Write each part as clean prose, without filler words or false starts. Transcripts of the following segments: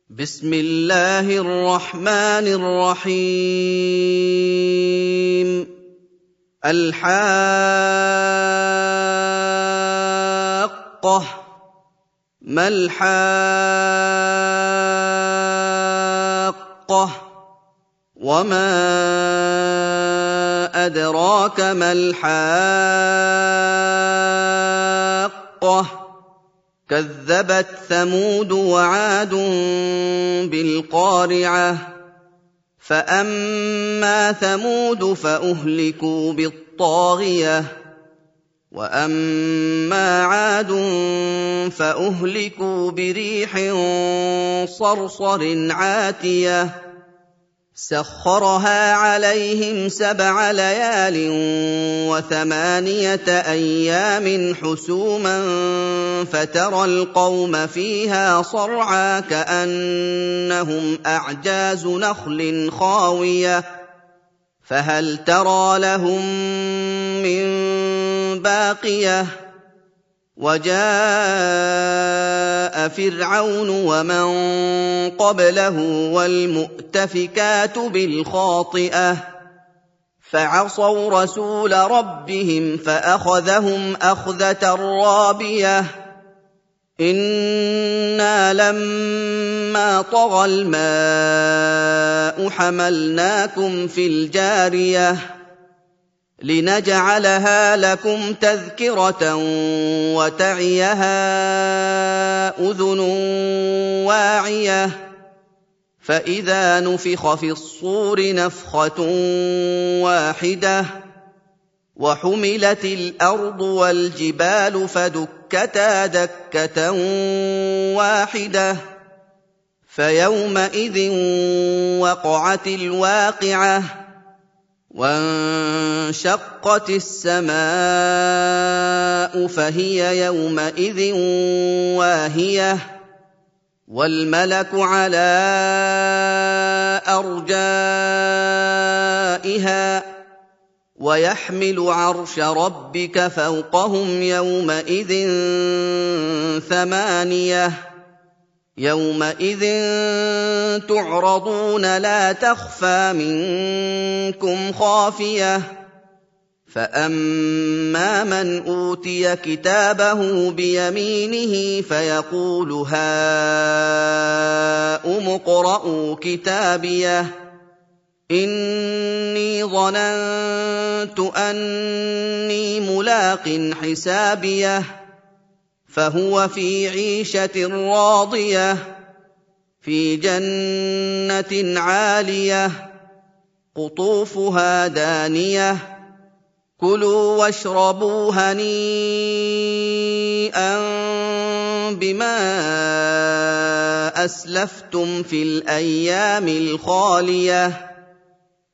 بسم الله الرحمن الرحيم الحاقة ما الحاقة وما أدراك ما الحاقة كذبت ثمود وعاد بالقارعة فأما ثمود فأهلكوا بالطاغية وأما عاد فأهلكوا بريح صرصر عاتية سخرها عليهم 7 ليال و8 أيام حسوما فترى القوم فيها صرعى كأنهم أعجاز نخل خاوية فهل ترى لهم من باقية وجاء فرعون ومن قبله والمؤتفكات بالخاطئة فعصوا رسول ربهم فأخذهم أخذة رابية إنا لما طغى الماء حملناكم في الجارية لنجعلها لكم تذكرة وتعيها أذن واعية فإذا نفخ في الصور نفخة واحدة وحملت الأرض والجبال فدكتا دكة واحدة فيومئذ وقعت الواقعة وانشقت السماء فهي يومئذ واهية والملك على أرجائها ويحمل عرش ربك فوقهم يومئذ 8 يومئذ تعرضون لا تخفى منكم خافية فأما من أوتي كتابه بيمينه فيقول هاؤم اقرءوا كتابيه إني ظننت أني ملاق حسابيه فهو في عيشة راضية في جنة عالية قطوفها دانية كلوا واشربوا هنيئا بما أسلفتم في الأيام الخالية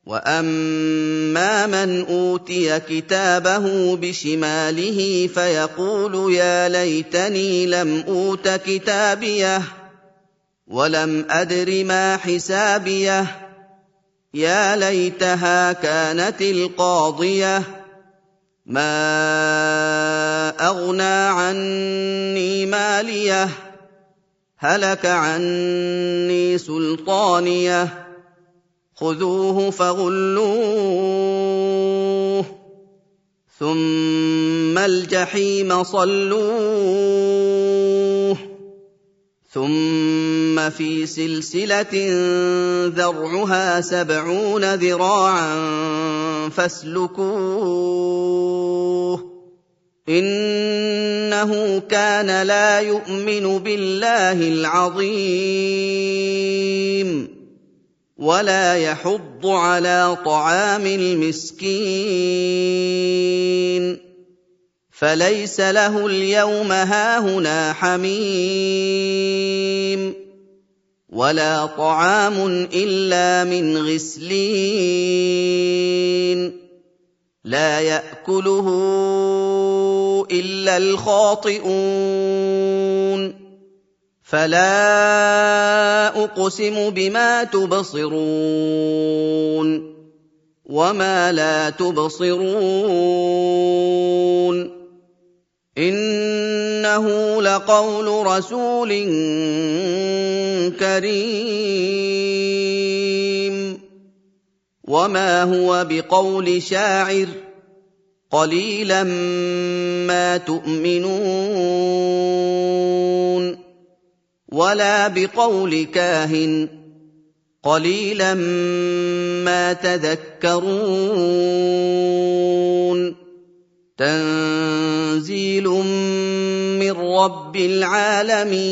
وأما من أوتي كتابه بشماله فيقول يا ليتني لم أوت كتابيه ولم أدر ما حسابيه يا ليتها كانت القاضية ما أغنى عني ماليه هلك عني سلطانيه خذوه فغلوه ثم الجحيم صلوه ثم في سلسلة ذرعها 70 ذراعا فاسلكوه إنه كان لا يؤمن بالله العظيم ولا يحض على طعام المسكين فليس له اليوم هاهنا حميم ولا طعام إلا من غسلين لا يأكله إلا الخاطئون فلا أقسم بما تبصرون وما لا تبصرون وَإِنَّهُ لَقَوْلُ رَسُولٍ كَرِيمٍ وَمَا هُوَ بِقَوْلِ شَاعِرٍ قَلِيلًا مَّا تُؤْمِنُونَ وَلَا بِقَوْلِ كَاهِنٍ قَلِيلًا مَّا تَذَكَّرُونَ تَنزِيلٌ مِّن رَّبِّ الْعَالَمِينَ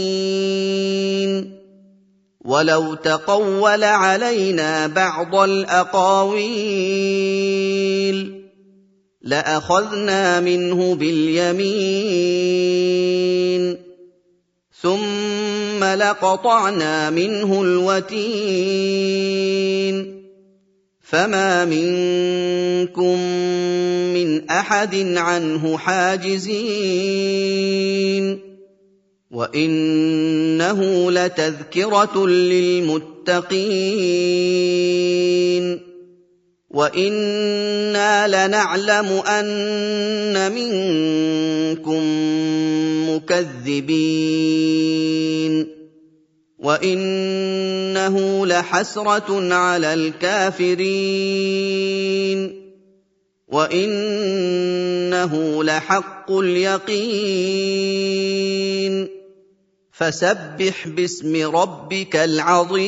وَلَوْ تَقَوَّلَ عَلَيْنَا بَعْضَ الْأَقَاوِيلِ لَأَخَذْنَا مِنْهُ بِالْيَمِينِ ثُمَّ لَقَطَعْنَا مِنْهُ الْوَتِينَ فَمَا مِنكُم مِّنْ أَحَدٍ عَنْهُ حَاجِزِينَ وَإِنَّهُ لَتَذْكِرَةٌ لِّلْمُتَّقِينَ وَإِنَّا لَنَعْلَمُ أَنَّ مِنكُم مُّكَذِّبِينَ وَإِنَّهُ لَحَسْرَةٌ عَلَى الْكَافِرِينَ وَإِنَّهُ لَحَقُّ الْيَقِينِ فَسَبِّحْ بِاسْمِ رَبِّكَ الْعَظِيمِ